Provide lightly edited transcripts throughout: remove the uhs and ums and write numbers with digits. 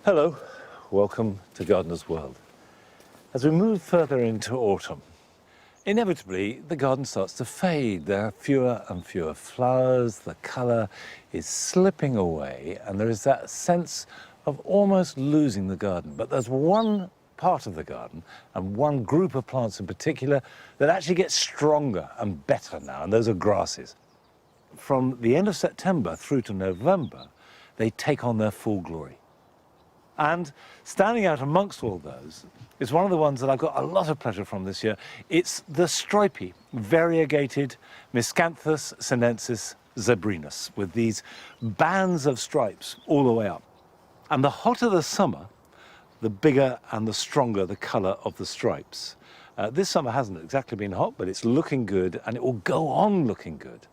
Hello, welcome to Gardener's World. As we move further into autumn, inevitably the garden starts to fade. There are fewer and fewer flowers, the colour is slipping away, and there is that sense of almost losing the garden. But there's one part of the garden, and one group of plants in particular, that actually gets stronger and better now, and those are grasses. From the end of September through to November, they take on their full glory. And standing out amongst all those is one of the ones that I've got a lot of pleasure from this year. It's the stripy, variegated Miscanthus sinensis zebrinus, with these bands of stripes all the way up. And the hotter the summer, the bigger and the stronger the colour of the stripes. This summer hasn't exactly been hot, but it's looking good, and it will go on looking good.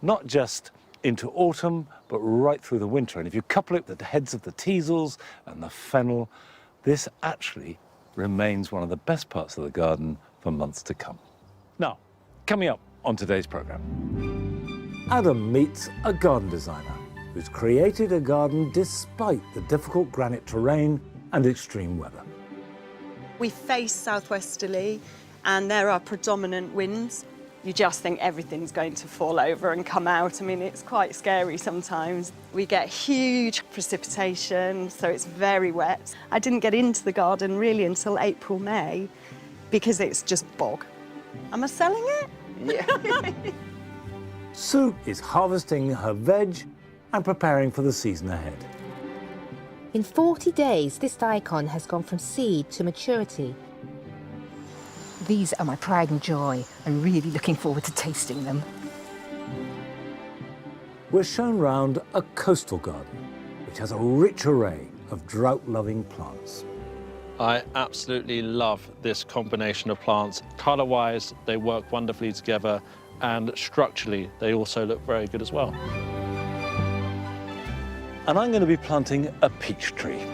Not just into autumn, but right through the winter. And if you couple it with the heads of the teasels and the fennel, this actually remains one of the best parts of the garden for months to come. Now, coming up on today's programme, Adam meets a garden designer who's created a garden despite the difficult granite terrain and extreme weather. We face southwesterly and there are predominant winds. You just think everything's going to fall over and come out. I mean, it's quite scary sometimes. We get huge precipitation, so it's very wet. I didn't get into the garden really until April, May, because it's just bog. Am I selling it? Yeah. Sue is harvesting her veg and preparing for the season ahead. In 40 days, this daikon has gone from seed to maturity. These are my pride and joy. I'm really looking forward to tasting them. We're shown round a coastal garden, which has a rich array of drought-loving plants. I absolutely love this combination of plants. Colour-wise, they work wonderfully together, and structurally, they also look very good as well. And I'm going to be planting a peach tree.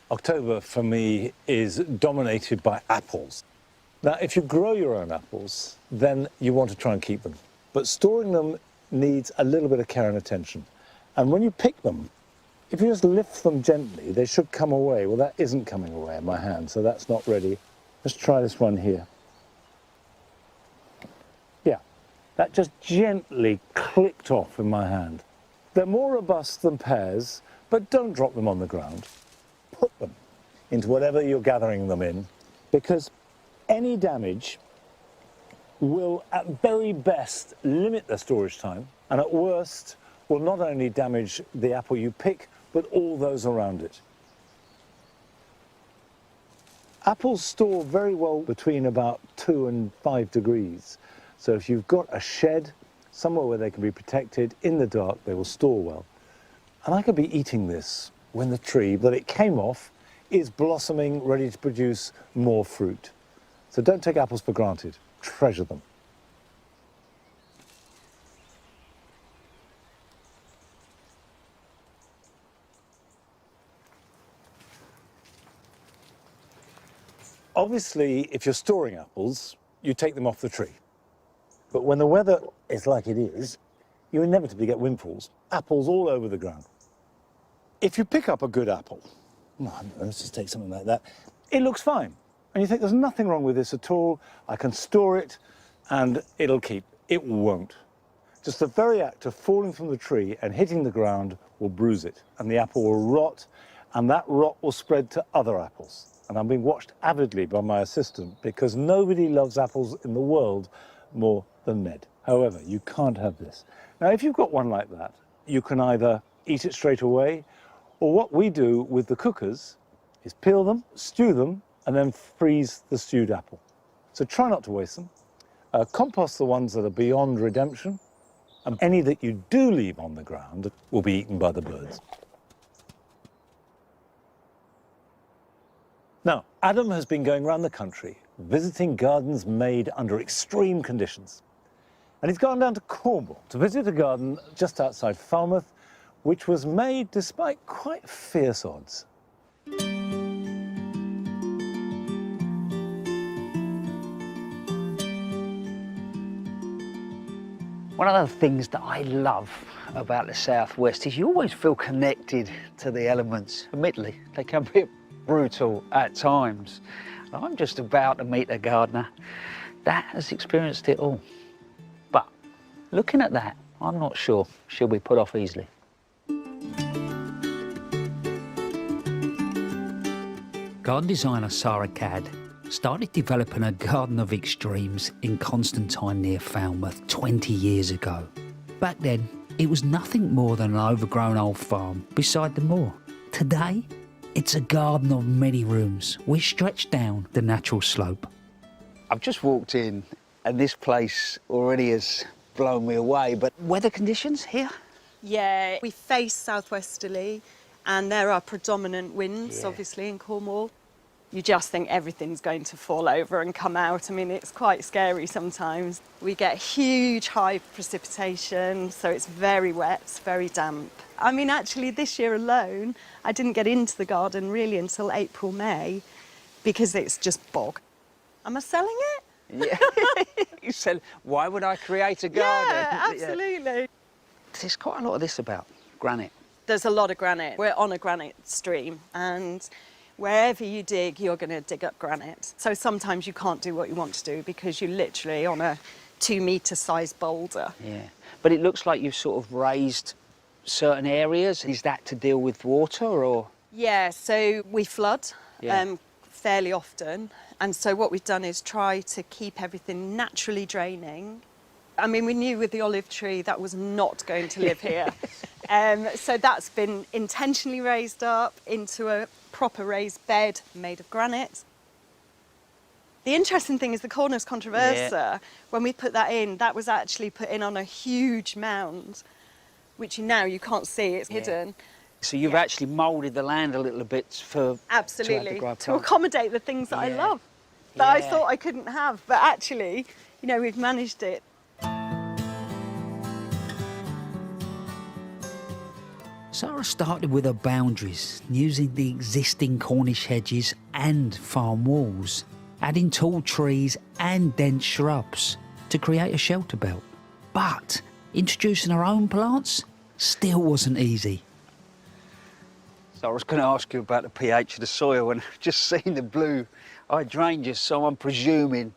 October for me is dominated by apples. Now, if you grow your own apples, then you want to try and keep them. But storing them needs a little bit of care and attention. And when you pick them, if you just lift them gently, they should come away. Well, that isn't coming away in my hand, so that's not ready. Let's try this one here. Yeah, that just gently clicked off in my hand. They're more robust than pears, but don't drop them on the ground. Put them into whatever you're gathering them in, because any damage will at very best limit their storage time, and at worst will not only damage the apple you pick, but all those around it. Apples store very well between about 2 and 5 degrees, so if you've got a shed somewhere where they can be protected in the dark, they will store well. And I could be eating this when the tree that it came off is blossoming, ready to produce more fruit. So don't take apples for granted, treasure them. Obviously, if you're storing apples, you take them off the tree. But when the weather is like it is, you inevitably get windfalls, apples all over the ground. If you pick up a good apple, let's just take something like that, it looks fine. And you think there's nothing wrong with this at all, I can store it and it'll keep. It won't. Just the very act of falling from the tree and hitting the ground will bruise it, and the apple will rot, and that rot will spread to other apples. And I'm being watched avidly by my assistant because nobody loves apples in the world more than Ned. However, you can't have this. Now, if you've got one like that, you can either eat it straight away, or what we do with the cookers is peel them, stew them, and then freeze the stewed apple. So try not to waste them. Compost the ones that are beyond redemption, and any that you do leave on the ground will be eaten by the birds. Now, Adam has been going around the country visiting gardens made under extreme conditions. And he's gone down to Cornwall to visit a garden just outside Falmouth, which was made despite quite fierce odds. One of the things that I love about the southwest is you always feel connected to the elements. Admittedly, they can be a bit brutal at times. I'm just about to meet a gardener that has experienced it all. But looking at that, I'm not sure she'll be put off easily. Garden designer Sarah Cadd started developing a garden of extremes in Constantine near Falmouth 20 years ago. Back then, it was nothing more than an overgrown old farm beside the moor. Today, it's a garden of many rooms which stretch down the natural slope. I've just walked in and this place already has blown me away, but weather conditions here? Yeah, we face southwesterly and there are predominant winds, obviously, in Cornwall. You just think everything's going to fall over and come out. I mean, it's quite scary sometimes. We get huge high precipitation, so it's very wet, it's very damp. I mean, actually, this year alone, I didn't get into the garden really until April, May, because it's just bog. Am I selling it? Yeah. You said, why would I create a garden? Yeah, absolutely. There's quite a lot of this about granite. There's a lot of granite. We're on a granite stream, and wherever you dig, you're going to dig up granite. So sometimes you can't do what you want to do because you're literally on a 2-metre sized boulder. Yeah, but it looks like you've sort of raised certain areas. Is that to deal with water or? Yeah, so we flood fairly often. And so what we've done is try to keep everything naturally draining. I mean, we knew with the olive tree that was not going to live here. So that's been intentionally raised up into a proper raised bed made of granite. The interesting thing is the Cornus controversa, when we put that in, that was actually put in on a huge mound, which now you can't see, it's hidden. So you've actually moulded the land a little bit for... Absolutely, to accommodate the things that I love, that I thought I couldn't have, but actually, you know, we've managed it. Sarah started with her boundaries, using the existing Cornish hedges and farm walls, adding tall trees and dense shrubs to create a shelter belt. But introducing her own plants still wasn't easy. So I was going to ask you about the pH of the soil, and I've just seen the blue hydrangeas, so I'm presuming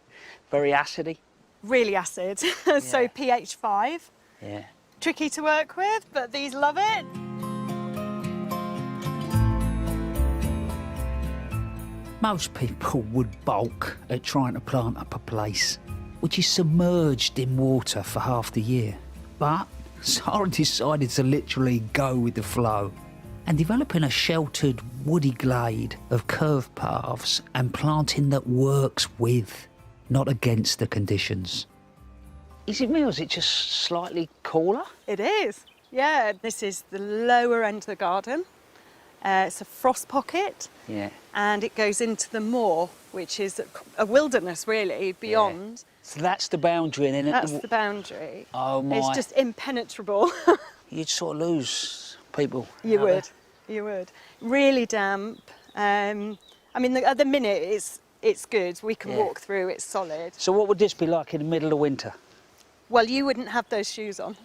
very acidy? Really acid, so pH 5. Yeah. Tricky to work with, but these love it. Most people would balk at trying to plant up a place which is submerged in water for half the year. But Sarah decided to literally go with the flow and developing a sheltered woody glade of curved paths and planting that works with, not against the conditions. Is it me or is it just slightly cooler? It is, yeah. This is the lower end of the garden. It's a frost pocket, and it goes into the moor, which is a wilderness, really, beyond. So that's the boundary, and then that's the boundary. Oh my! It's just impenetrable. You'd sort of lose people. You would. Really damp. I mean, at the minute it's good. We can walk through. It's solid. So what would this be like in the middle of winter? Well, you wouldn't have those shoes on.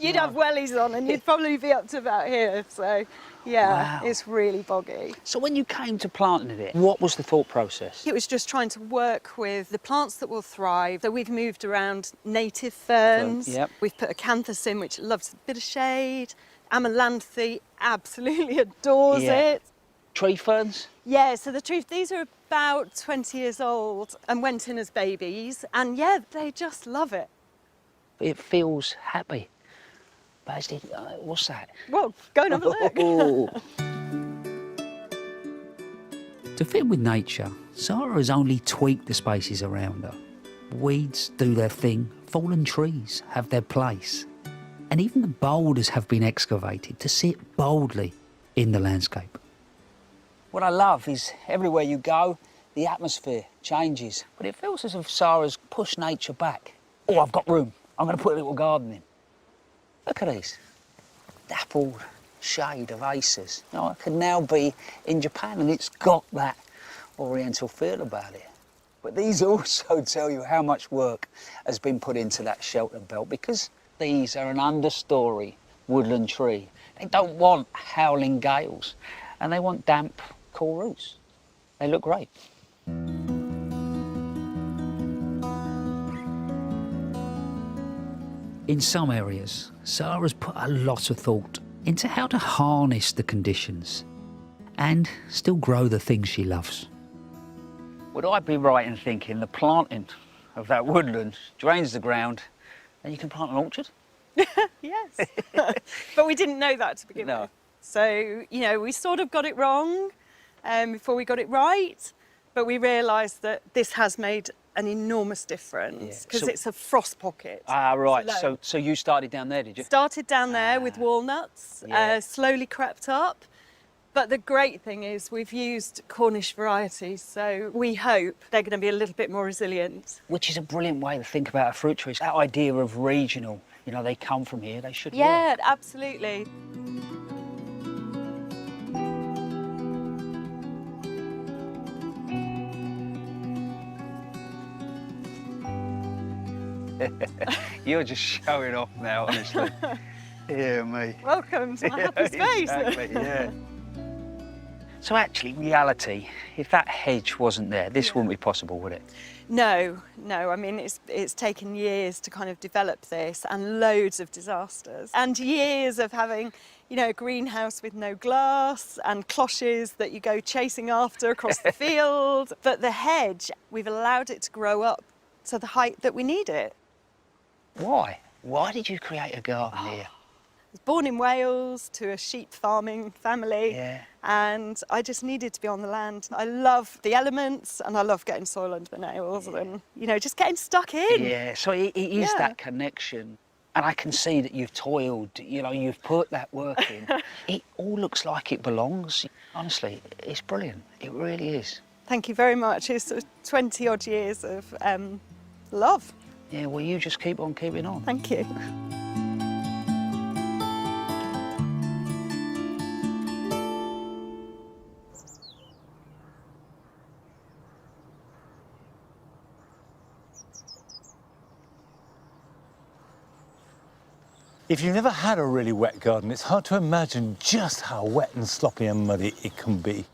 You'd have wellies on, and you'd probably be up to about here. So, yeah, it's really boggy. So when you came to planting it, what was the thought process? It was just trying to work with the plants that will thrive. So we've moved around native ferns. We've put acanthus in, which loves a bit of shade. Amalanthe absolutely adores it. Tree ferns? Yeah, so these are about 20 years old and went in as babies. And yeah, they just love it. It feels happy. Basil, what's that? Well, go and have a look. To fit with nature, Sarah has only tweaked the spaces around her. Weeds do their thing, fallen trees have their place. And even the boulders have been excavated to sit boldly in the landscape. What I love is everywhere you go, the atmosphere changes. But it feels as if Sarah's pushed nature back. Oh, I've got room. I'm going to put a little garden in. Look at these. Dappled shade of acers. You know, I could now be in Japan and it's got that oriental feel about it. But these also tell you how much work has been put into that shelter belt, because these are an understory woodland tree. They don't want howling gales, and they want damp, cool roots. They look great. In some areas, Sarah's put a lot of thought into how to harness the conditions and still grow the things she loves. Would I be right in thinking the planting of that woodland drains the ground and you can plant an orchard? Yes. But we didn't know that to begin No. with. So, you know, we sort of got it wrong before we got it right, but we realised that this has made an enormous difference because So- it's a frost pocket. Ah, right. It's low. So you started down there, did you? Started down there with walnuts, Yeah. slowly crept up. But the great thing is we've used Cornish varieties, so we hope they're going to be a little bit more resilient. Which is a brilliant way to think about a fruit tree. That idea of regional, you know, they come from here, they should Yeah, work. absolutely. You're just showing off now, honestly. Yeah, me. Welcome to my happy space. Exactly, yeah. So actually, reality, if that hedge wasn't there, this wouldn't be possible, would it? No, no. I mean, it's taken years to kind of develop this, and loads of disasters, and years of having, you know, a greenhouse with no glass and cloches that you go chasing after across the field. But the hedge, we've allowed it to grow up to the height that we need it. Why? Why did you create a garden here? I was born in Wales to a sheep farming family, Yeah. and I just needed to be on the land. I love the elements, and I love getting soil under the nails, and, you know, just getting stuck in. Yeah, so it is Yeah. that connection. And I can see that you've toiled, you know, you've put that work in. It all looks like it belongs. Honestly, it's brilliant. It really is. Thank you very much. It's 20 odd years of love. Yeah, well, you just keep on keeping on. Thank you. If you've never had a really wet garden, it's hard to imagine just how wet and sloppy and muddy it can be.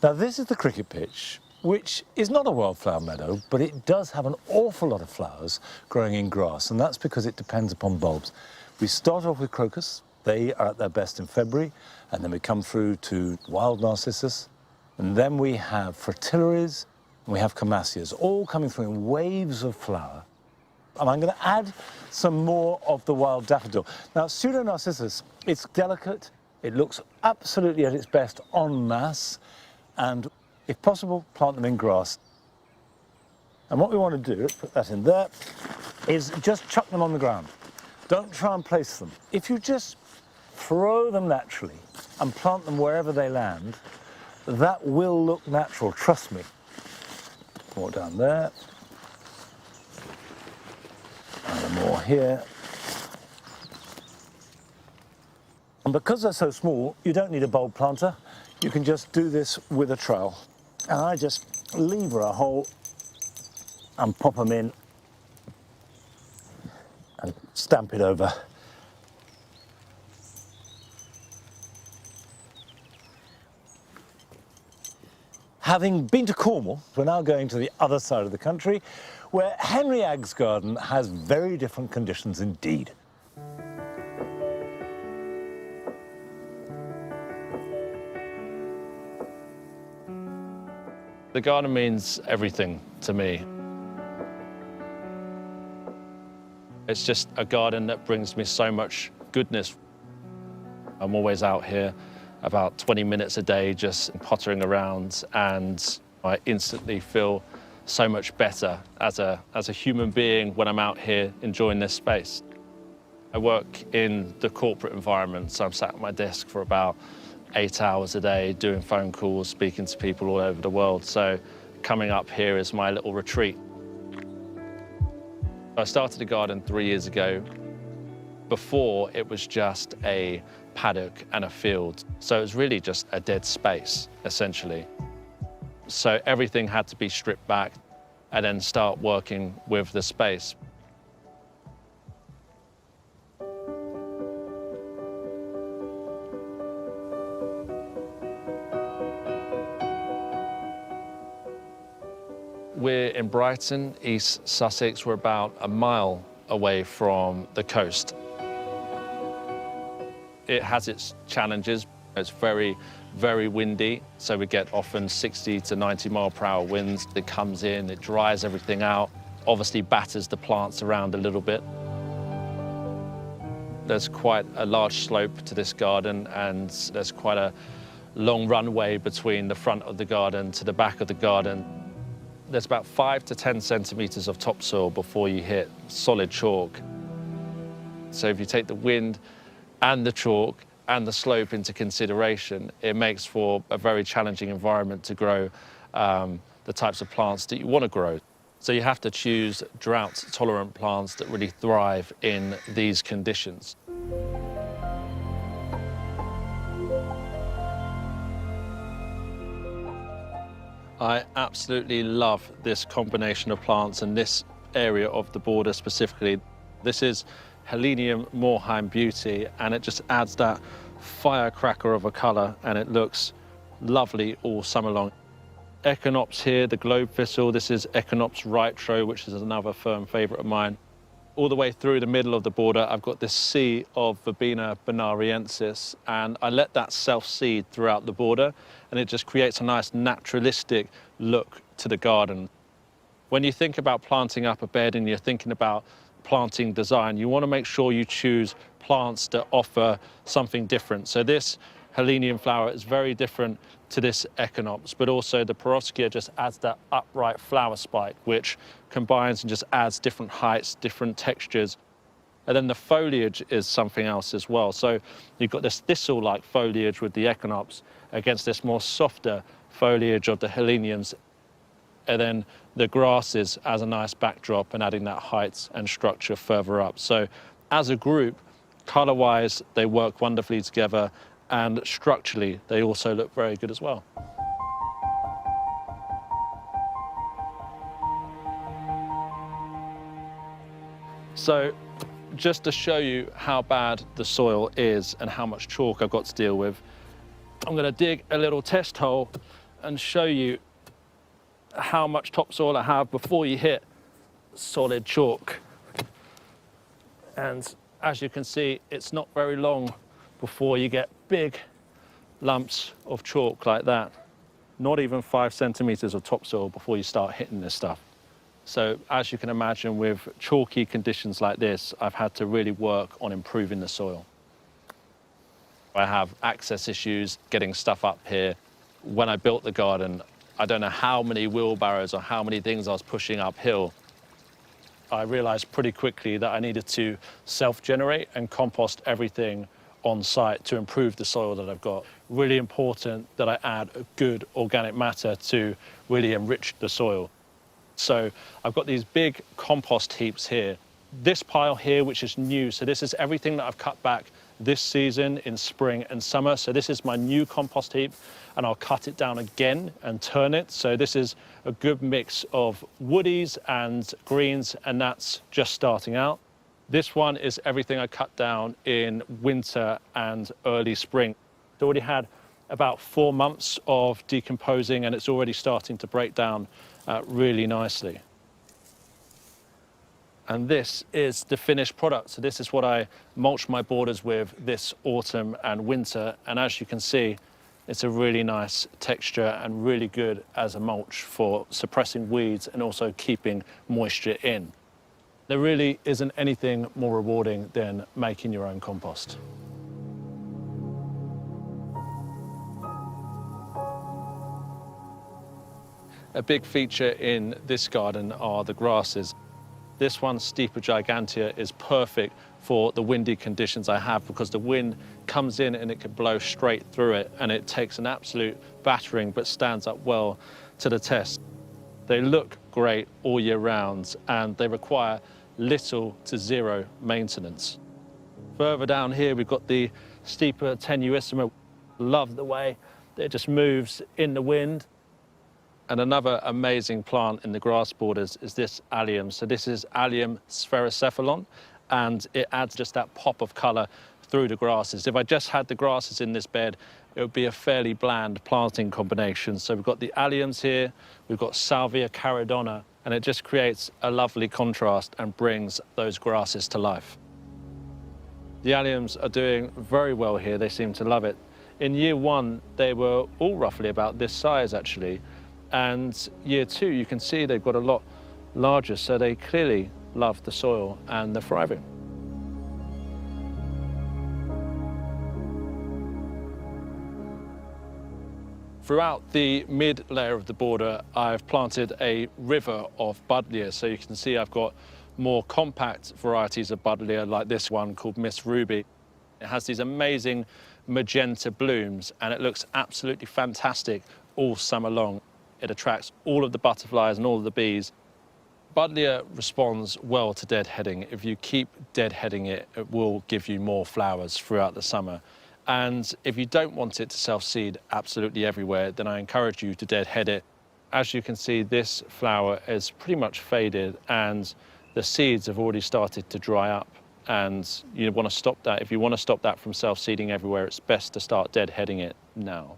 Now, this is the cricket pitch, which is not a wildflower meadow, but it does have an awful lot of flowers growing in grass, and that's because it depends upon bulbs. We start off with crocus. They are at their best in February, and then we come through to wild narcissus, and then we have fritillaries, and we have camassias, all coming through in waves of flower. And I'm going to add some more of the wild daffodil. Now, pseudo-narcissus, it's delicate, it looks absolutely at its best en masse, and if possible, plant them in grass. And what we want to do, put that in there, is just chuck them on the ground. Don't try and place them. If you just throw them naturally and plant them wherever they land, that will look natural, trust me. More down there. And more here. And because they're so small, you don't need a bulb planter. You can just do this with a trowel. And I just lever a hole and pop them in and stamp it over. Having been to Cornwall, we're now going to the other side of the country, where Henry Agg's garden has very different conditions indeed. The garden means everything to me. It's just a garden that brings me so much goodness. I'm always out here about 20 minutes a day just pottering around, and I instantly feel so much better as a human being when I'm out here enjoying this space. I work in the corporate environment, so I'm sat at my desk for about 8 hours a day doing phone calls, speaking to people all over the world. So coming up here is my little retreat. I started the garden 3 years ago. Before, it was just a paddock and a field. So it was really just a dead space, essentially. So everything had to be stripped back. and then start working with the space. We're in Brighton, East Sussex. We're about a mile away from the coast. It has its challenges. It's very, very windy, so we get often 60 to 90 mile per hour winds. It comes in, it dries everything out, obviously batters the plants around a little bit. There's quite a large slope to this garden, and there's quite a long runway between the front of the garden to the back of the garden. There's about 5 to 10 centimetres of topsoil before you hit solid chalk. So if you take the wind and the chalk and the slope into consideration, it makes for a very challenging environment to grow the types of plants that you want to grow. So you have to choose drought-tolerant plants that really thrive in these conditions. I absolutely love this combination of plants and this area of the border specifically. This is Helenium Moorheim Beauty, and it just adds that firecracker of a colour, and it looks lovely all summer long. Echinops here, the globe thistle, this is Echinops Rytro, which is another firm favourite of mine. All the way through the middle of the border, I've got this sea of Verbena bonariensis, and I let that self-seed throughout the border, and it just creates a nice naturalistic look to the garden. When you think about planting up a bed and you're thinking about planting design, you want to make sure you choose plants that offer something different. So this Helenium flower is very different to this Echinops, but also the Perovskia just adds that upright flower spike, which combines and just adds different heights, different textures. And then the foliage is something else as well. So you've got this thistle-like foliage with the Echinops against this more softer foliage of the Heleniums. And then the grasses as a nice backdrop and adding that height and structure further up. So as a group, colour-wise, they work wonderfully together, and structurally, they also look very good as well. So just to show you how bad the soil is and how much chalk I've got to deal with, I'm going to dig a little test hole and show you how much topsoil I have before you hit solid chalk. And as you can see, it's not very long before you get big lumps of chalk like that. Not even 5 centimetres of topsoil before you start hitting this stuff. So as you can imagine, with chalky conditions like this, I've had to really work on improving the soil. I have access issues getting stuff up here. When I built the garden, I don't know how many wheelbarrows or how many things I was pushing uphill. I realised pretty quickly that I needed to self-generate and compost everything on site to improve the soil that I've got. Really important that I add a good organic matter to really enrich the soil. So I've got these big compost heaps here. This pile here, which is new, so this is everything that I've cut back this season in spring and summer. So this is my new compost heap, and I'll cut it down again and turn it. So this is a good mix of woodies and greens, and that's just starting out. This one is everything I cut down in winter and early spring. It's already had about 4 months of decomposing, and it's already starting to break down really nicely. And this is the finished product. So this is what I mulched my borders with this autumn and winter. And as you can see, it's a really nice texture and really good as a mulch for suppressing weeds and also keeping moisture in. There really isn't anything more rewarding than making your own compost. A big feature in this garden are the grasses. This one, Stipa gigantea, is perfect for the windy conditions I have because the wind comes in and it can blow straight through it, and it takes an absolute battering but stands up well to the test. They look great all year round, and they require little to zero maintenance. Further down here, we've got the Stipa tenuissima. Love the way that it just moves in the wind. And another amazing plant in the grass borders is this allium. So this is Allium spherocephalon, and it adds just that pop of colour through the grasses. If I just had the grasses in this bed, it would be a fairly bland planting combination. So we've got the alliums here, we've got Salvia caridona, and it just creates a lovely contrast and brings those grasses to life. The alliums are doing very well here. They seem to love it. In year 1, they were all roughly about this size, actually. And year 2, you can see they've got a lot larger, so they clearly love the soil and they're thriving. Throughout the mid layer of the border, I've planted a river of buddleia. So you can see I've got more compact varieties of buddleia, like this one called Miss Ruby. It has these amazing magenta blooms, and it looks absolutely fantastic all summer long. It attracts all of the butterflies and all of the bees. Buddleia responds well to deadheading. If you keep deadheading it, it will give you more flowers throughout the summer. And if you don't want it to self-seed absolutely everywhere, then I encourage you to deadhead it. As you can see, this flower is pretty much faded and the seeds have already started to dry up. And you want to stop that. If you want to stop that from self-seeding everywhere, it's best to start deadheading it now.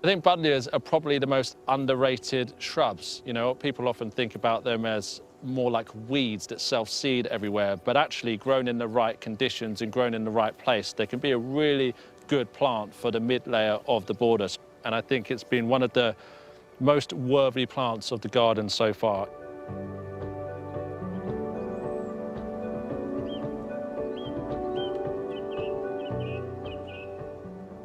I think buddleias are probably the most underrated shrubs. You know, people often think about them as more like weeds that self-seed everywhere, but actually grown in the right conditions and grown in the right place, they can be a really good plant for the mid-layer of the borders. And I think it's been one of the most worthy plants of the garden so far.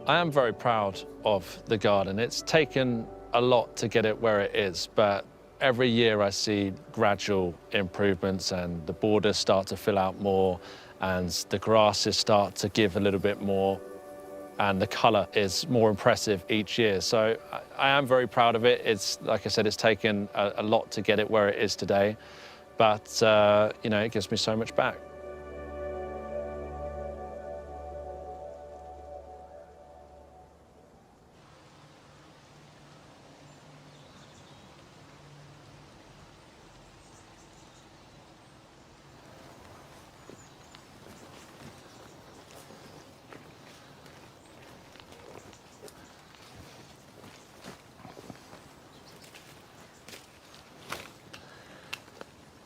I am very proud of the garden. It's taken a lot to get it where it is, but every year I see gradual improvements and the borders start to fill out more and the grasses start to give a little bit more and the colour is more impressive each year. So I am very proud of it. It's, like I said, it's taken a lot to get it where it is today, but you know, it gives me so much back.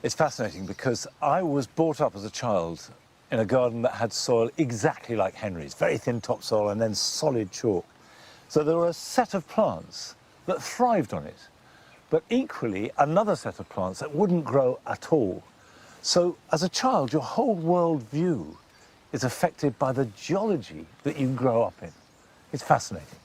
It's fascinating because I was brought up as a child in a garden that had soil exactly like Henry's, very thin topsoil and then solid chalk. So there were a set of plants that thrived on it, but equally another set of plants that wouldn't grow at all. So as a child, your whole world view is affected by the geology that you grow up in. It's fascinating.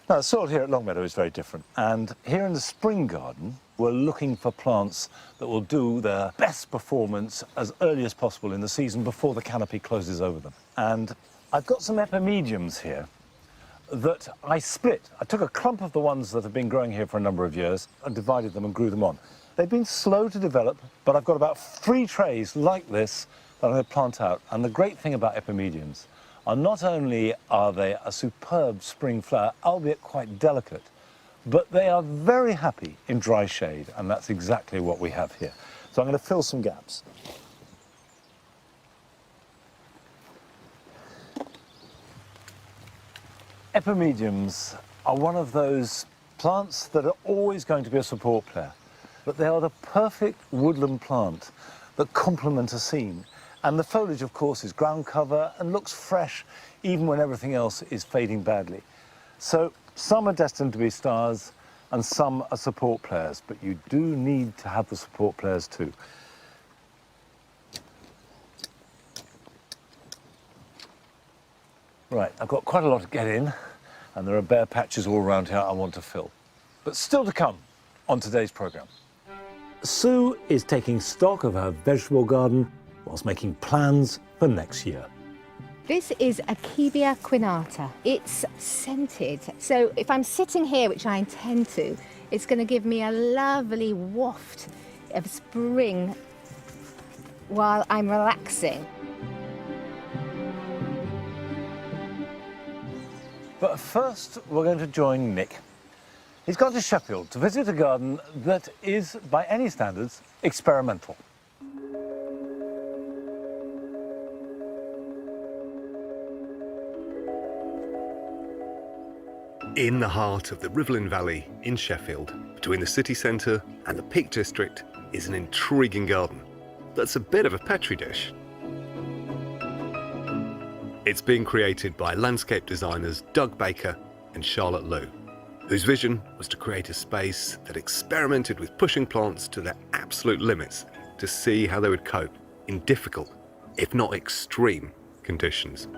Now, the soil here at Longmeadow is very different, and here in the spring garden, we're looking for plants that will do their best performance as early as possible in the season before the canopy closes over them. And I've got some epimediums here that I split. I took a clump of the ones that have been growing here for a number of years and divided them and grew them on. They've been slow to develop, but I've got about 3 trays like this that I'm going to plant out. And the great thing about epimediums are not only are they a superb spring flower, albeit quite delicate, but they are very happy in dry shade, and that's exactly what we have here. So I'm going to fill some gaps. Epimediums are one of those plants that are always going to be a support player, but they are the perfect woodland plant that complement a scene. And the foliage, of course, is ground cover and looks fresh even when everything else is fading badly. So some are destined to be stars and some are support players, but you do need to have the support players too. Right, I've got quite a lot to get in, and there are bare patches all around here I want to fill. But still to come on today's programme. Sue is taking stock of her vegetable garden whilst making plans for next year. This is Akebia quinata. It's scented. So if I'm sitting here, which I intend to, it's going to give me a lovely waft of spring while I'm relaxing. But first, we're going to join Nick. He's gone to Sheffield to visit a garden that is, by any standards, experimental. In the heart of the Rivelin Valley in Sheffield, between the city centre and the Peak District, is an intriguing garden that's a bit of a petri dish. It's being created by landscape designers Doug Baker and Charlotte Liu, whose vision was to create a space that experimented with pushing plants to their absolute limits to see how they would cope in difficult, if not extreme, conditions.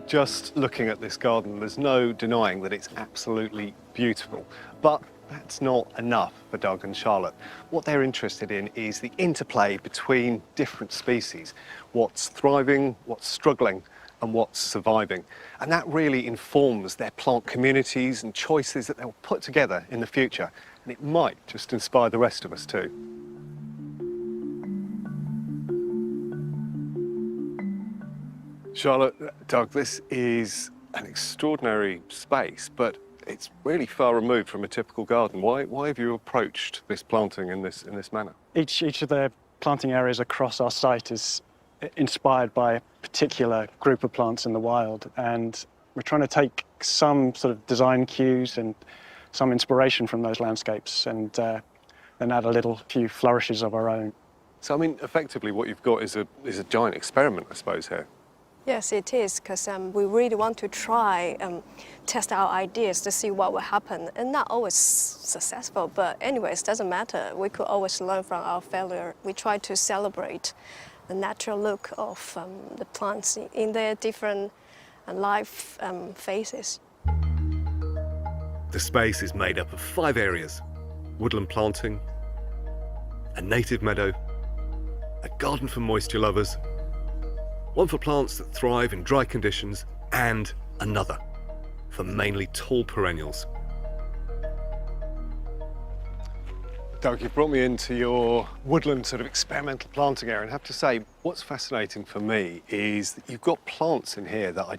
Just looking at this garden, there's no denying that it's absolutely beautiful, but that's not enough for Doug and Charlotte. What they're interested in is the interplay between different species, what's thriving, what's struggling, and what's surviving. And that really informs their plant communities and choices that they'll put together in the future. And it might just inspire the rest of us too. Charlotte, Doug, this is an extraordinary space, but it's really far removed from a typical garden. Why have you approached this planting in this manner? Each of the planting areas across our site is inspired by a particular group of plants in the wild, and we're trying to take some sort of design cues and some inspiration from those landscapes and then add a few flourishes of our own. So, I mean, effectively what you've got is a giant experiment, I suppose, here. Yes, it is, because we really want to try test our ideas to see what will happen, and not always successful, but anyways, doesn't matter. We could always learn from our failure. We try to celebrate the natural look of the plants in their different life phases. The space is made up of 5 areas: woodland planting, a native meadow, a garden for moisture lovers, one for plants that thrive in dry conditions, and another for mainly tall perennials. Doug, you've brought me into your woodland sort of experimental planting area, and I have to say, what's fascinating for me is that you've got plants in here that I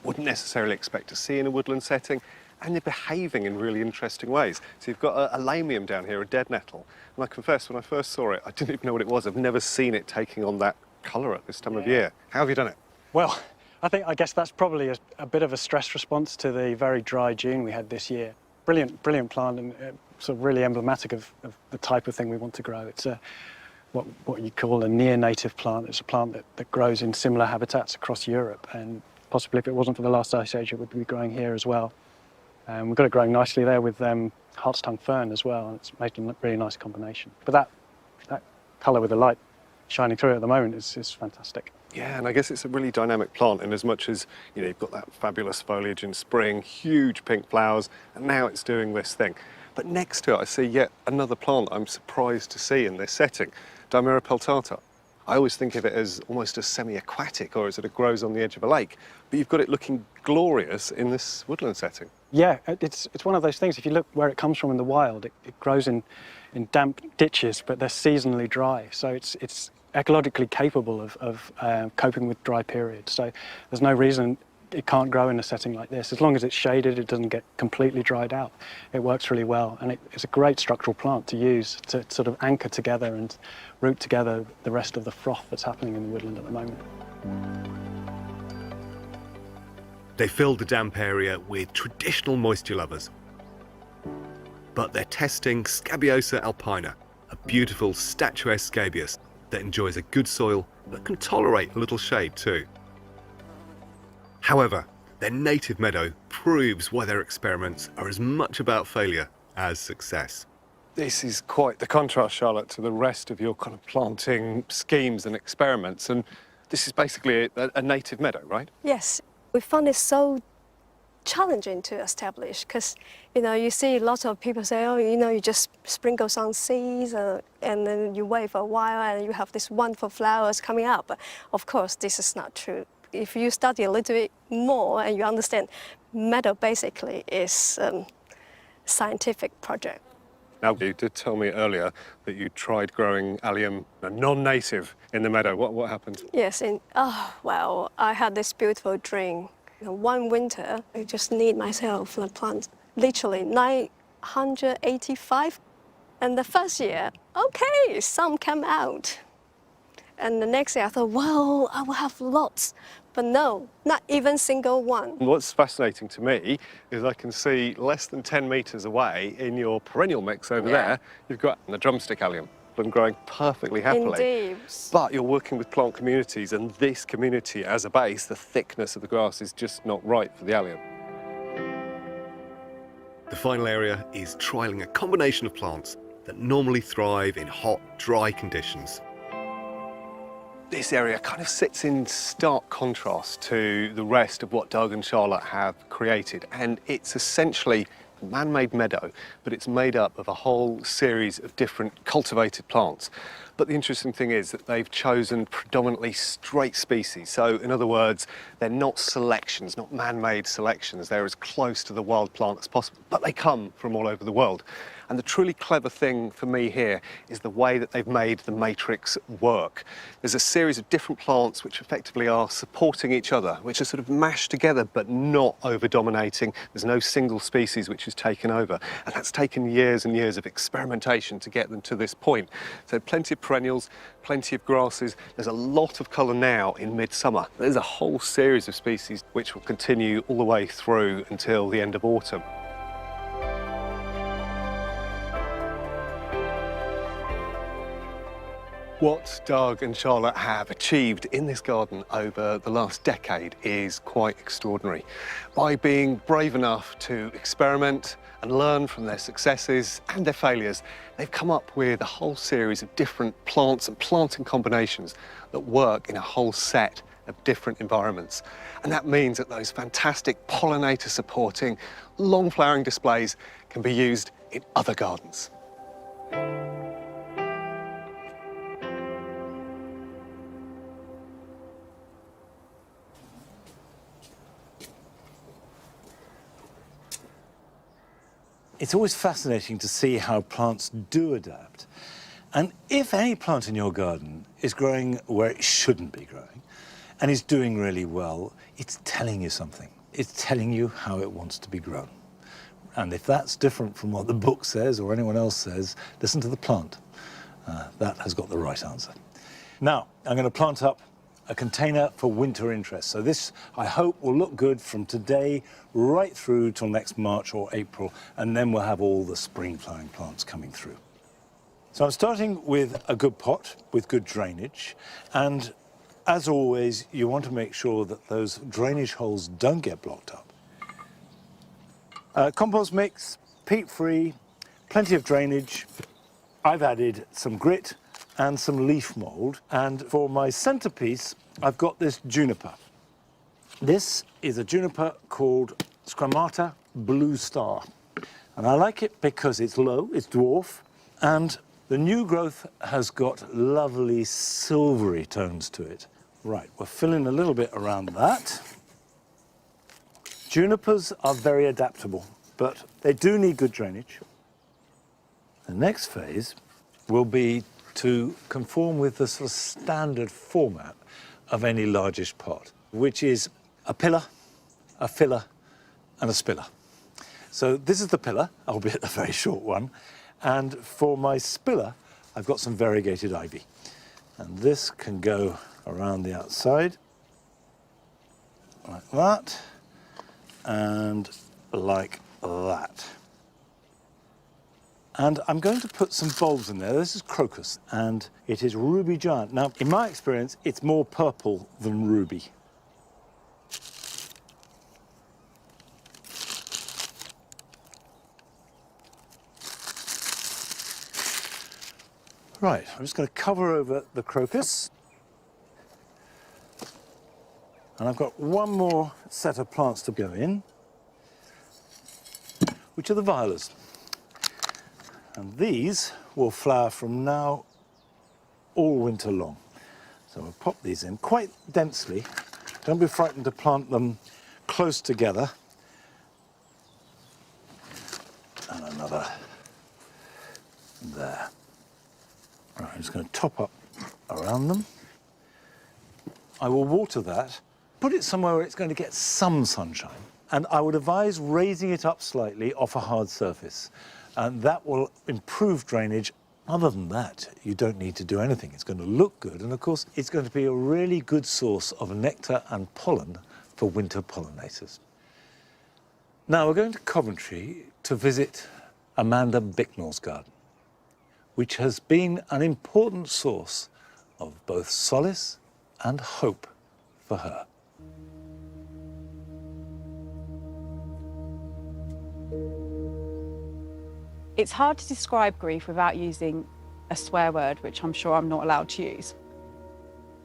wouldn't necessarily expect to see in a woodland setting, and they're behaving in really interesting ways. So you've got a lamium down here, a dead nettle, and I confess, when I first saw it, I didn't even know what it was. I've never seen it taking on that colour at this time of year. How have you done it? Well, I guess that's probably a bit of a stress response to the very dry June we had this year. Brilliant plant, and sort of really emblematic of the type of thing we want to grow. It's what you call a near-native plant. It's a plant that grows in similar habitats across Europe, and possibly if it wasn't for the last ice age, it would be growing here as well. We've got it growing nicely there with hart's tongue fern as well, and it's making a really nice combination. But that colour with the light shining through it at the moment is fantastic. Yeah, and I guess it's a really dynamic plant in as much as, you've got that fabulous foliage in spring, huge pink flowers, and now it's doing this thing. But next to it, I see yet another plant I'm surprised to see in this setting, Dimera peltata. I always think of it as almost a semi-aquatic, or as it grows on the edge of a lake, but you've got it looking glorious in this woodland setting. Yeah, it's one of those things. If you look where it comes from in the wild, it grows in damp ditches, but they're seasonally dry. So it's ecologically capable of coping with dry periods. So there's no reason it can't grow in a setting like this. As long as it's shaded, it doesn't get completely dried out. It works really well, and it's a great structural plant to use to sort of anchor together and root together the rest of the froth that's happening in the woodland at the moment. They filled the damp area with traditional moisture lovers, but they're testing Scabiosa alpina, a beautiful statuesque scabious that enjoys a good soil but can tolerate a little shade too. However, their native meadow proves why their experiments are as much about failure as success. This is quite the contrast, Charlotte, to the rest of your kind of planting schemes and experiments, and this is basically a native meadow, right? Yes, we found it so challenging to establish because, you see lots of people say, oh, you just sprinkle some seeds and then you wait for a while and you have these wonderful flowers coming up. But of course, this is not true. If you study a little bit more and you understand, meadow basically is a scientific project. Now, you did tell me earlier that you tried growing allium non-native in the meadow. What happened? Yes, I had this beautiful dream. One winter, I just need myself a plant literally 985. And the first year, okay, some came out. And the next year I thought, well, I will have lots. But no, not even single one. What's fascinating to me is I can see less than 10 metres away in your perennial mix over there, you've got the drumstick allium and growing perfectly happily. Indeed. But you're working with plant communities, and this community as a base, the thickness of the grass is just not right for the allium. The final area is trialling a combination of plants that normally thrive in hot, dry conditions. This area kind of sits in stark contrast to the rest of what Doug and Charlotte have created, and it's essentially a man-made meadow, but it's made up of a whole series of different cultivated plants. But the interesting thing is that they've chosen predominantly straight species. So in other words, they're not selections, not man-made selections. They're as close to the wild plant as possible, but they come from all over the world. And the truly clever thing for me here is the way that they've made the matrix work. There's a series of different plants which effectively are supporting each other, which are sort of mashed together but not over-dominating. There's no single species which is taken over. And that's taken years and years of experimentation to get them to this point. So plenty of perennials, plenty of grasses. There's a lot of colour now in midsummer. There's a whole series of species which will continue all the way through until the end of autumn. What Doug and Charlotte have achieved in this garden over the last decade is quite extraordinary. By being brave enough to experiment and learn from their successes and their failures, they've come up with a whole series of different plants and planting combinations that work in a whole set of different environments. And that means that those fantastic pollinator-supporting, long-flowering displays can be used in other gardens. It's always fascinating to see how plants do adapt. And if any plant in your garden is growing where it shouldn't be growing and is doing really well, it's telling you something. It's telling you how it wants to be grown. And if that's different from what the book says or anyone else says, listen to the plant. That has got the right answer. Now, I'm going to plant up a container for winter interest. So this, I hope, will look good from today right through till next March or April, and then we'll have all the spring flowering plants coming through. So I'm starting with a good pot with good drainage, and as always, you want to make sure that those drainage holes don't get blocked up. Compost mix, peat-free, plenty of drainage. I've added some grit and some leaf mould. And for my centrepiece, I've got this juniper. This is a juniper called Squamata Blue Star. And I like it because it's low, it's dwarf, and the new growth has got lovely silvery tones to it. Right, we're filling a little bit around that. Junipers are very adaptable, but they do need good drainage. The next phase will be to conform with the sort of standard format of any largish pot, which is a pillar, a filler, and a spiller. So this is the pillar, albeit a very short one, and for my spiller, I've got some variegated ivy. And this can go around the outside, like that, and like that. And I'm going to put some bulbs in there. This is crocus, and it is ruby giant. Now, in my experience, it's more purple than ruby. Right, I'm just going to cover over the crocus. And I've got one more set of plants to go in, which are the violas. And these will flower from now all winter long. So we'll pop these in quite densely. Don't be frightened to plant them close together. And another there. Right, I'm just going to top up around them. I will water that, put it somewhere where it's going to get some sunshine. And I would advise raising it up slightly off a hard surface. And that will improve drainage. Other than that, you don't need to do anything. It's going to look good. And of course, it's going to be a really good source of nectar and pollen for winter pollinators. Now we're going to Coventry to visit Amanda Bicknell's garden, which has been an important source of both solace and hope for her. It's hard to describe grief without using a swear word, which I'm sure I'm not allowed to use.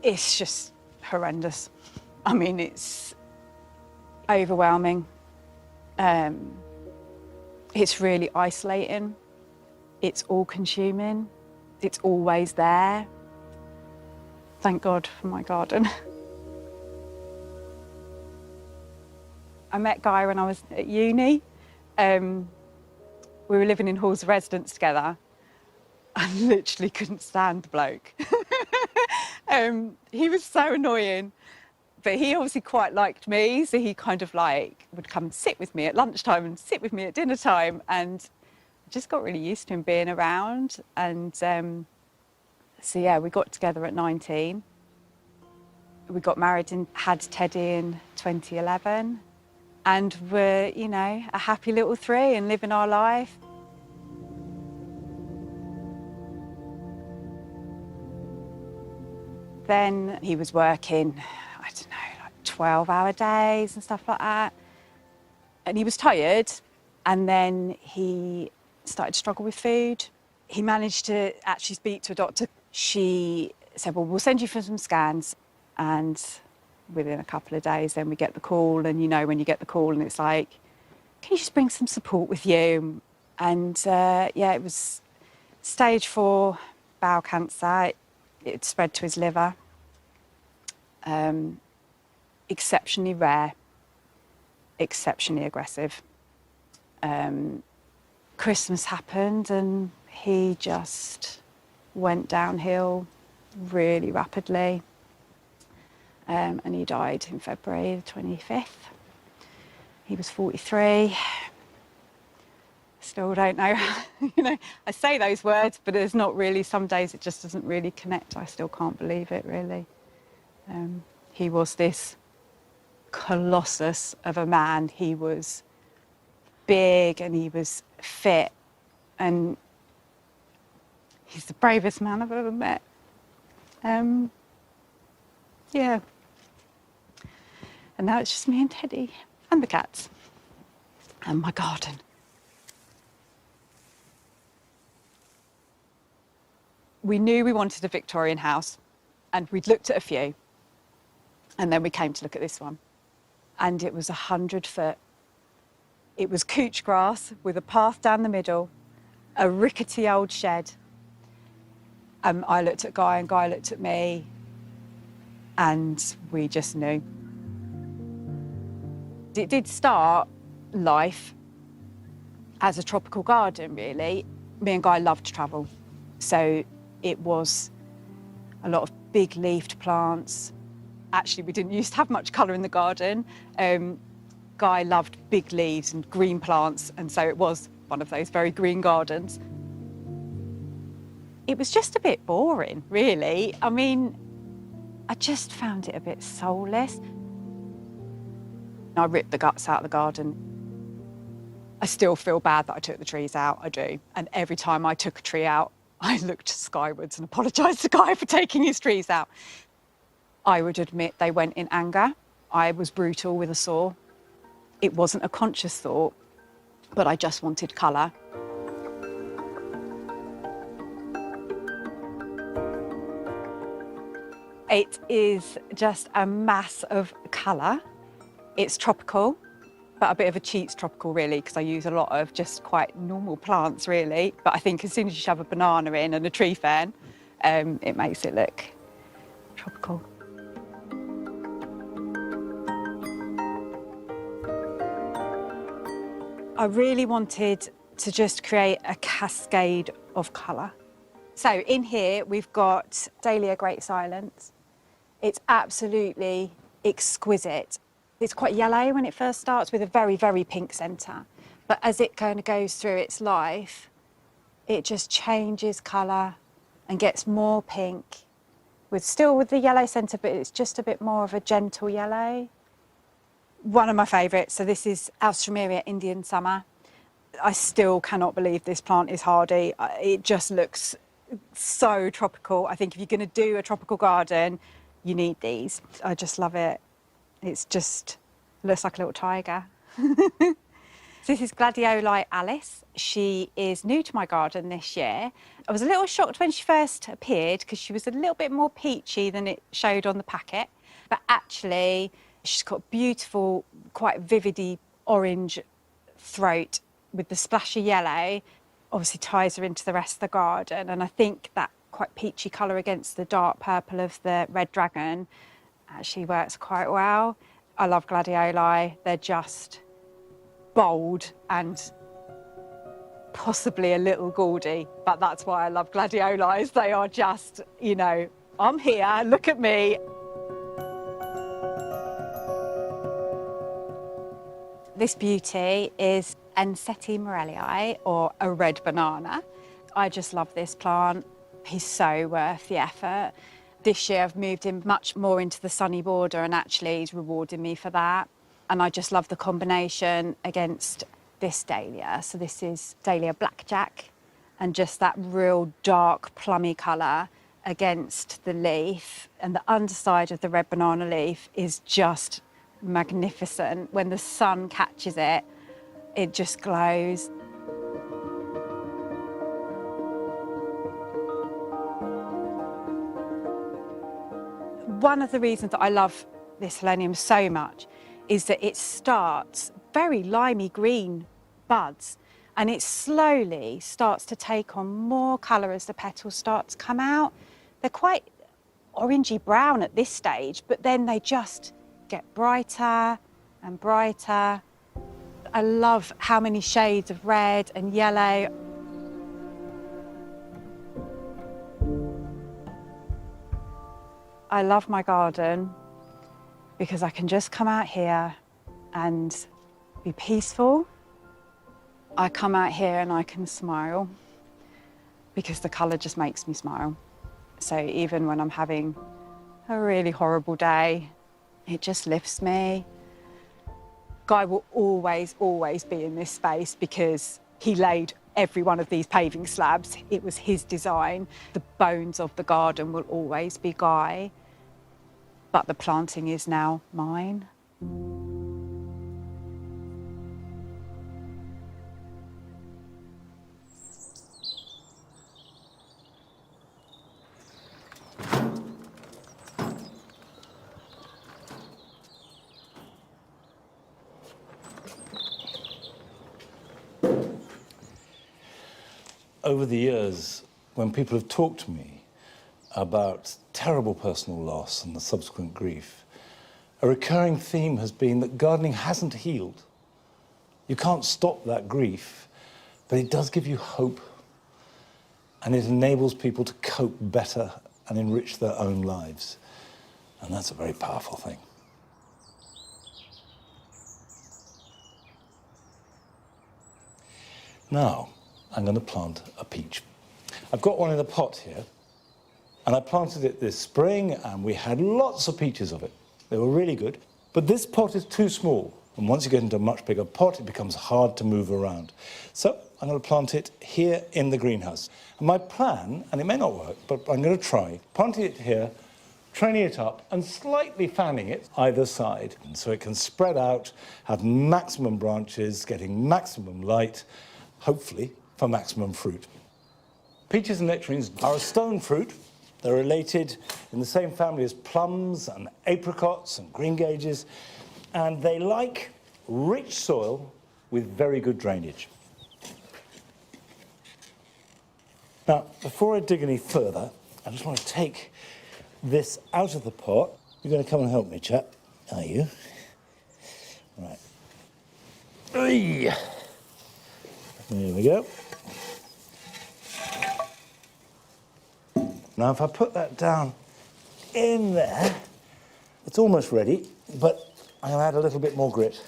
It's just horrendous. I mean, it's overwhelming. It's really isolating. It's all-consuming. It's always there. Thank God for my garden. I met Guy when I was at uni. We were living in halls of residence together. I literally couldn't stand the bloke. He was so annoying, but he obviously quite liked me, so he kind of like would come and sit with me at lunchtime and sit with me at dinner time, and I just got really used to him being around. And so yeah, we got together at 19. We got married and had Teddy in 2011. And we're, you know, a happy little three and living our life. Then he was working, I don't know, like 12-hour days and stuff like that. And he was tired, and then he started to struggle with food. He managed to actually speak to a doctor. She said, well, we'll send you for some scans. And within a couple of days, then we get the call, and you know when you get the call and it's like, can you just bring some support with you? And yeah, it was stage 4 bowel cancer. It spread to his liver. Exceptionally rare, exceptionally aggressive. Christmas happened and he just went downhill really rapidly. And he died in February the 25th. He was 43. Still don't know, you know, I say those words, but there's not really, some days it just doesn't really connect. I still can't believe it, really. He was this colossus of a man. He was big and he was fit, and he's the bravest man I've ever met. Yeah. And now it's just me and Teddy and the cats and my garden. We knew we wanted a Victorian house, and we'd looked at a few, and then we came to look at this one. And it was 100 foot. It was couch grass with a path down the middle, a rickety old shed. I looked at Guy and Guy looked at me, and we just knew. It did start life as a tropical garden, really. Me and Guy loved to travel, so it was a lot of big leafed plants. Actually, we didn't used to have much colour in the garden. Guy loved big leaves and green plants, and so it was one of those very green gardens. It was just a bit boring, really. I mean, I just found it a bit soulless. I ripped the guts out of the garden. I still feel bad that I took the trees out, I do. And every time I took a tree out, I looked skywards and apologised to Guy for taking his trees out. I would admit they went in anger. I was brutal with a saw. It wasn't a conscious thought, but I just wanted colour. It is just a mass of colour. It's tropical, but a bit of a cheats tropical, really, because I use a lot of just quite normal plants, really. But I think as soon as you shove a banana in and a tree fern, it makes it look tropical. I really wanted to just create a cascade of colour. So in here, we've got Dahlia Great Silence. It's absolutely exquisite. It's quite yellow when it first starts with a very, very pink centre. But as it kind of goes through its life, it just changes colour and gets more pink, still with the yellow centre, but it's just a bit more of a gentle yellow. One of my favourites, so this is Alstroemeria Indian Summer. I still cannot believe this plant is hardy. It just looks so tropical. I think if you're going to do a tropical garden, you need these. I just love it. It's just looks like a little tiger. So this is Gladioli Alice. She is new to my garden this year. I was a little shocked when she first appeared because she was a little bit more peachy than it showed on the packet. But actually, she's got beautiful, quite vividly orange throat with the splash of yellow. Obviously ties her into the rest of the garden. And I think that quite peachy colour against the dark purple of the red dragon actually works quite well. I love gladioli. They're just bold and possibly a little gaudy, but that's why I love gladiolis. They are just, you know, I'm here, look at me. This beauty is Enseti Morellii, or a red banana. I just love this plant. He's so worth the effort. This year I've moved him much more into the sunny border and actually he's rewarding me for that. And I just love the combination against this dahlia. So this is Dahlia Blackjack, and just that real dark plummy colour against the leaf. And the underside of the red banana leaf is just magnificent. When the sun catches it, it just glows. One of the reasons that I love this Helenium so much is that it starts very limey green buds and it slowly starts to take on more colour as the petals start to come out. They're quite orangey brown at this stage, but then they just get brighter and brighter. I love how many shades of red and yellow. I love my garden because I can just come out here and be peaceful. I come out here and I can smile because the colour just makes me smile. So even when I'm having a really horrible day, it just lifts me. Guy will always, always be in this space because he laid every one of these paving slabs. It was his design. The bones of the garden will always be Guy, but the planting is now mine. Over the years, when people have talked to me about terrible personal loss and the subsequent grief, a recurring theme has been that gardening hasn't healed. You can't stop that grief, but it does give you hope, and it enables people to cope better and enrich their own lives. And that's a very powerful thing. Now, I'm going to plant a peach. I've got one in a pot here, and I planted it this spring, and we had lots of peaches of it. They were really good, but this pot is too small, and once you get into a much bigger pot, it becomes hard to move around. So I'm going to plant it here in the greenhouse. And my plan, and it may not work, but I'm going to try, planting it here, training it up, and slightly fanning it either side, so it can spread out, have maximum branches, getting maximum light, hopefully for maximum fruit. Peaches and nectarines are a stone fruit. They're related in the same family as plums and apricots and greengages, and they like rich soil with very good drainage. Now, before I dig any further, I just want to take this out of the pot. You're going to come and help me, chap, are you? Right. There we go. Now, if I put that down in there, it's almost ready, but I'm going to add a little bit more grit.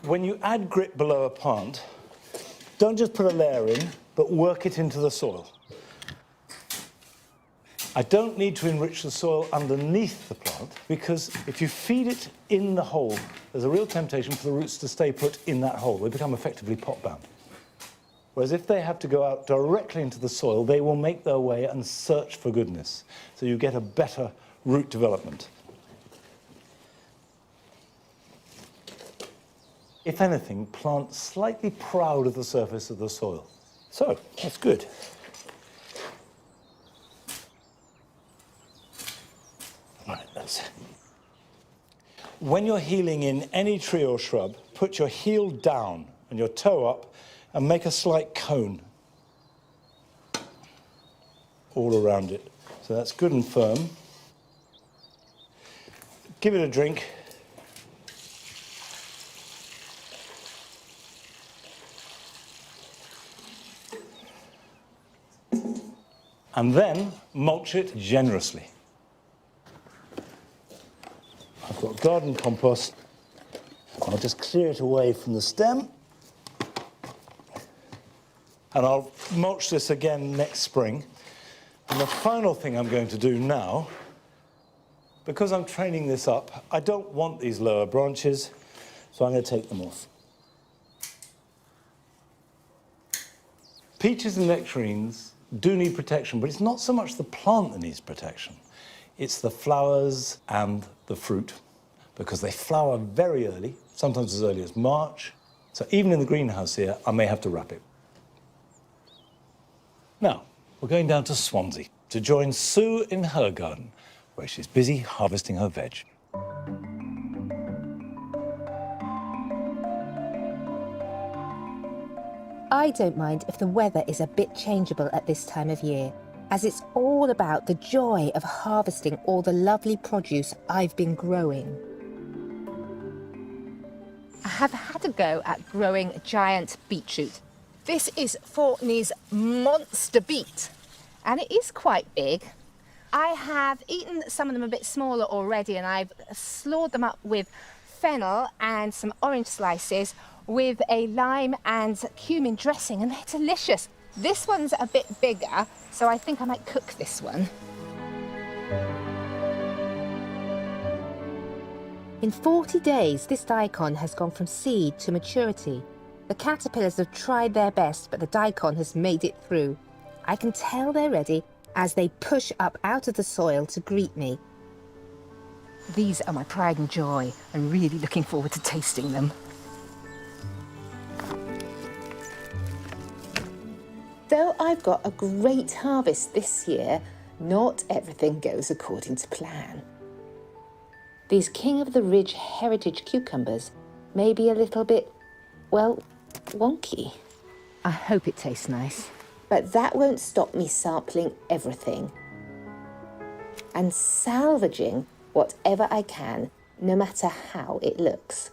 When you add grit below a plant, don't just put a layer in, but work it into the soil. I don't need to enrich the soil underneath the plant, because if you feed it in the hole, there's a real temptation for the roots to stay put in that hole. They become effectively pot-bound. Whereas if they have to go out directly into the soil, they will make their way and search for goodness. So you get a better root development. If anything, plant slightly proud of the surface of the soil. So, that's good. Right, that's it. When you're healing in any tree or shrub, put your heel down and your toe up and make a slight cone all around it. So that's good and firm. Give it a drink. And then mulch it generously. I've got garden compost. I'll just clear it away from the stem. And I'll mulch this again next spring. And the final thing I'm going to do now, because I'm training this up, I don't want these lower branches, so I'm going to take them off. Peaches and nectarines do need protection, but it's not so much the plant that needs protection. It's the flowers and the fruit, because they flower very early, sometimes as early as March. So even in the greenhouse here, I may have to wrap it. Now, we're going down to Swansea to join Sue in her garden, where she's busy harvesting her veg. I don't mind if the weather is a bit changeable at this time of year, as it's all about the joy of harvesting all the lovely produce I've been growing. I have had a go at growing giant beetroot. This is Fortney's monster beet, and it is quite big. I have eaten some of them a bit smaller already, and I've slaughtered them up with fennel and some orange slices with a lime and cumin dressing, and they're delicious. This one's a bit bigger, so I think I might cook this one. In 40 days, this daikon has gone from seed to maturity. The caterpillars have tried their best, but the daikon has made it through. I can tell they're ready as they push up out of the soil to greet me. These are my pride and joy. I'm really looking forward to tasting them. Though I've got a great harvest this year, not everything goes according to plan. These King of the Ridge heritage cucumbers may be a little bit, well, wonky. I hope it tastes nice. But that won't stop me sampling everything and salvaging whatever I can, no matter how it looks.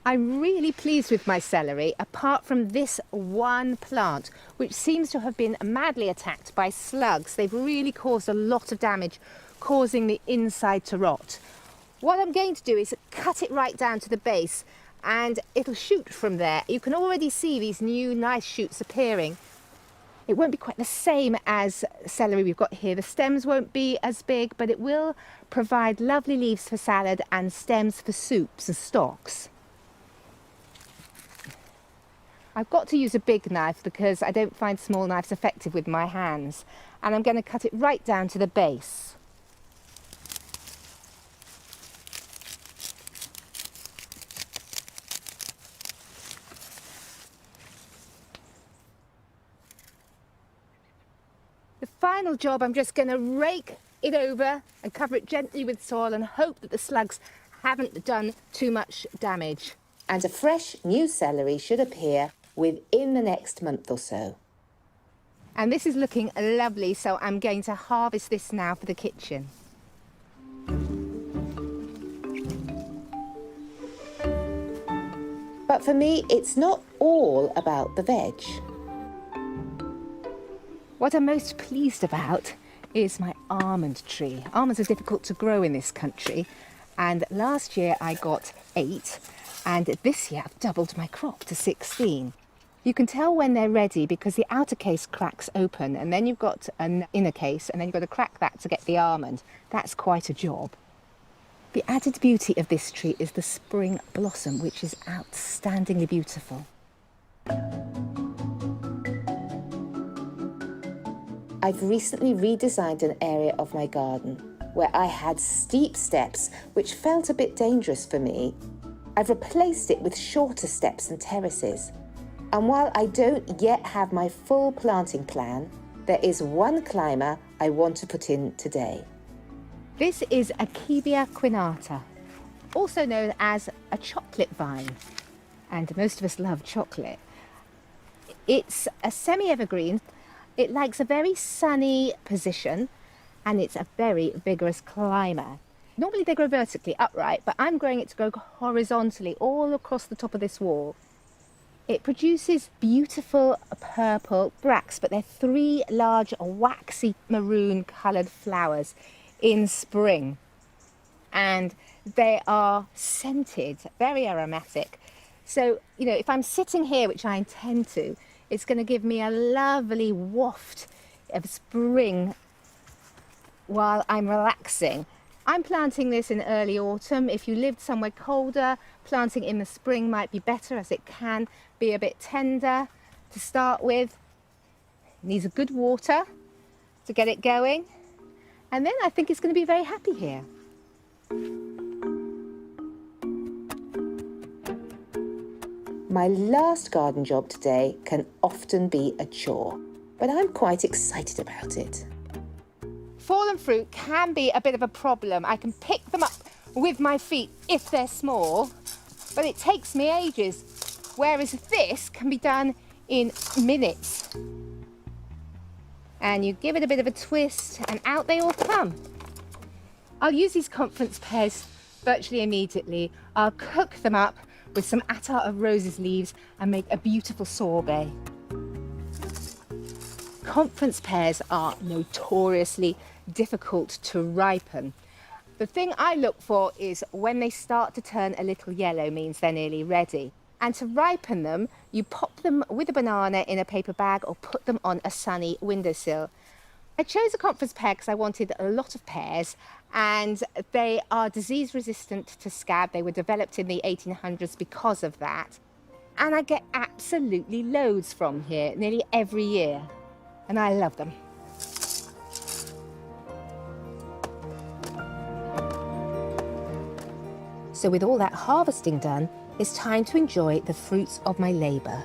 I'm really pleased with my celery, apart from this one plant, which seems to have been madly attacked by slugs. They've really caused a lot of damage, causing the inside to rot. What I'm going to do is cut it right down to the base, and it'll shoot from there. You can already see these new nice shoots appearing. It won't be quite the same as celery we've got here. The stems won't be as big, but it will provide lovely leaves for salad and stems for soups and stocks. I've got to use a big knife because I don't find small knives effective with my hands. And I'm going to cut it right down to the base. The final job, I'm just going to rake it over and cover it gently with soil and hope that the slugs haven't done too much damage. And a fresh new celery should appear within the next month or so. And this is looking lovely, so I'm going to harvest this now for the kitchen. But for me, it's not all about the veg. What I'm most pleased about is my almond tree. Almonds are difficult to grow in this country, and last year I got 8, and this year I've doubled my crop to 16. You can tell when they're ready because the outer case cracks open, and then you've got an inner case, and then you've got to crack that to get the almond. That's quite a job. The added beauty of this tree is the spring blossom, which is outstandingly beautiful. I've recently redesigned an area of my garden where I had steep steps which felt a bit dangerous for me. I've replaced it with shorter steps and terraces. And while I don't yet have my full planting plan, there is one climber I want to put in today. This is efore quinata, also known as a chocolate vine, and most of us love chocolate. It's a semi-evergreen. It likes a very sunny position, and it's a very vigorous climber. Normally they grow vertically upright, but I'm growing it to grow horizontally all across the top of this wall. It produces beautiful purple bracts, but they're 3 large waxy maroon coloured flowers in spring, and they are scented, very aromatic. So, you know, if I'm sitting here, which I intend to, it's going to give me a lovely waft of spring while I'm relaxing. I'm planting this in early autumn. If you lived somewhere colder, planting in the spring might be better, as it can be a bit tender to start with. It needs a good water to get it going. And then I think it's going to be very happy here. My last garden job today can often be a chore, but I'm quite excited about it. Fallen fruit can be a bit of a problem. I can pick them up with my feet if they're small, but it takes me ages, whereas this can be done in minutes. And you give it a bit of a twist and out they all come. I'll use these conference pears virtually immediately. I'll cook them up with some attar of roses leaves and make a beautiful sorbet. Conference pears are notoriously difficult to ripen. The thing I look for is when they start to turn a little yellow, means they're nearly ready. And to ripen them, you pop them with a banana in a paper bag or put them on a sunny windowsill. I chose a conference pear because I wanted a lot of pears, and they are disease resistant to scab. They were developed in the 1800s because of that. And I get absolutely loads from here, nearly every year. And I love them. So with all that harvesting done, it's time to enjoy the fruits of my labour.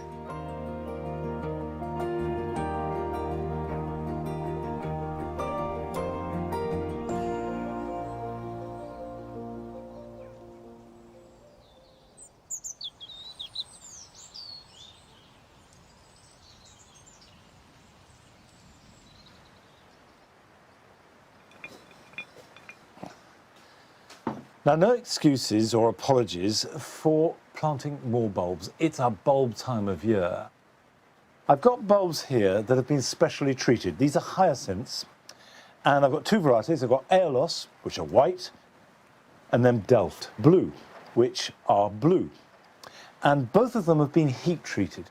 Now, no excuses or apologies for planting more bulbs. It's a bulb time of year. I've got bulbs here that have been specially treated. These are hyacinths, and I've got 2 varieties. I've got Aeolos, which are white, and then Delft blue, which are blue. And both of them have been heat treated.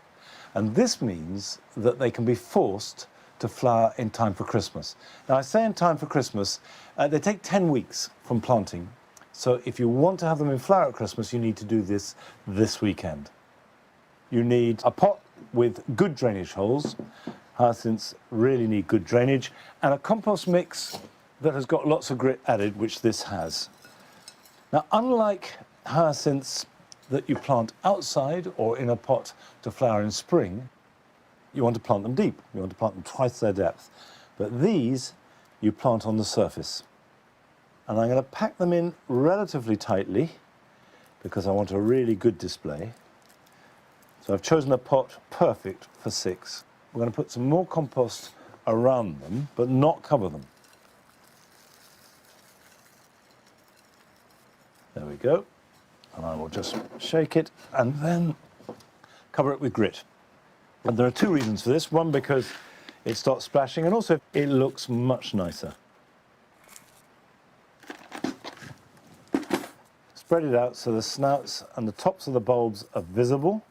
And this means that they can be forced to flower in time for Christmas. Now, I say in time for Christmas, they take 10 weeks from planting. So if you want to have them in flower at Christmas, you need to do this weekend. You need a pot with good drainage holes. Hyacinths really need good drainage, and a compost mix that has got lots of grit added, which this has. Now, unlike hyacinths that you plant outside or in a pot to flower in spring, you want to plant them deep. You want to plant them twice their depth. But these, you plant on the surface. And I'm going to pack them in relatively tightly because I want a really good display. So I've chosen a pot perfect for 6. We're going to put some more compost around them, but not cover them. There we go. And I will just shake it and then cover it with grit. And there are two reasons for this. One, because it stops splashing, and also it looks much nicer. Spread it out so the snouts and the tops of the bulbs are visible.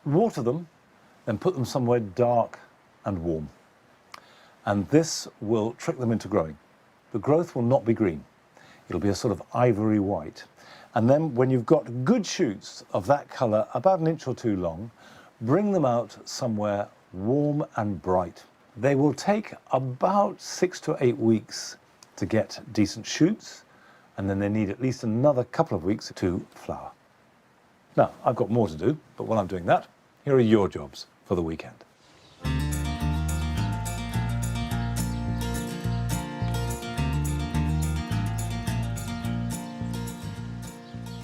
Water them, then put them somewhere dark and warm. And this will trick them into growing. The growth will not be green. It'll be a sort of ivory white. And then when you've got good shoots of that colour, about an inch or two long, bring them out somewhere warm and bright. They will take about 6 to 8 weeks to get decent shoots, and then they need at least another couple of weeks to flower. Now, I've got more to do, but while I'm doing that, here are your jobs for the weekend.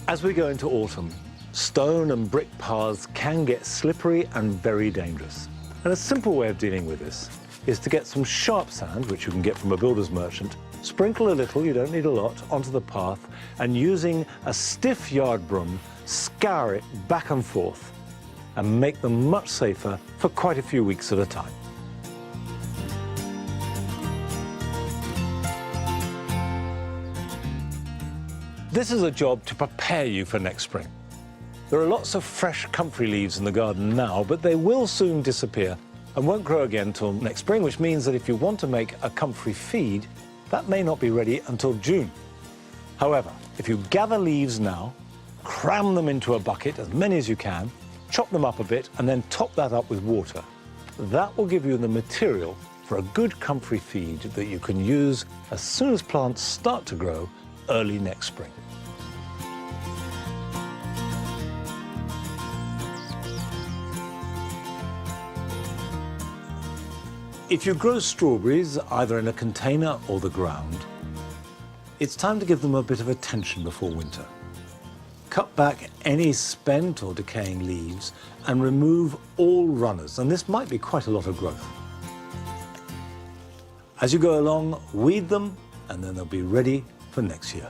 As we go into autumn, stone and brick paths can get slippery and very dangerous. And a simple way of dealing with this is to get some sharp sand, which you can get from a builder's merchant, sprinkle a little, you don't need a lot, onto the path, and using a stiff yard broom, scour it back and forth and make them much safer for quite a few weeks at a time. This is a job to prepare you for next spring. There are lots of fresh comfrey leaves in the garden now, but they will soon disappear and won't grow again till next spring, which means that if you want to make a comfrey feed, that may not be ready until June. However, if you gather leaves now, cram them into a bucket, as many as you can, chop them up a bit, and then top that up with water, that will give you the material for a good comfrey feed that you can use as soon as plants start to grow early next spring. If you grow strawberries either in a container or the ground, it's time to give them a bit of attention before winter. Cut back any spent or decaying leaves and remove all runners, and this might be quite a lot of growth. As you go along, weed them, and then they'll be ready for next year.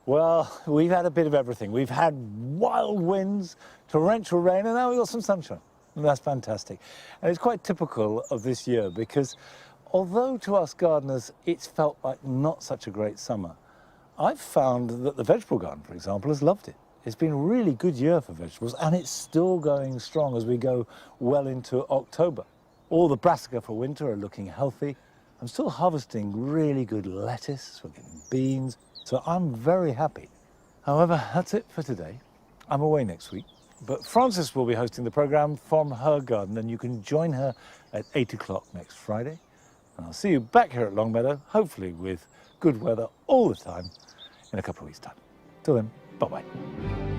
Well, we've had a bit of everything. We've had wild winds, torrential rain, and now we've got some sunshine. And that's fantastic. And it's quite typical of this year because although to us gardeners it's felt like not such a great summer, I've found that the vegetable garden, for example, has loved it. It's been a really good year for vegetables, and it's still going strong as we go well into October. All the brassica for winter are looking healthy. I'm still harvesting really good lettuce, we're getting beans, so I'm very happy. However, that's it for today. I'm away next week, but Frances will be hosting the programme from her garden, and you can join her at 8 o'clock next Friday. And I'll see you back here at Longmeadow, hopefully with good weather all the time, in a couple of weeks' time. Till then, bye-bye.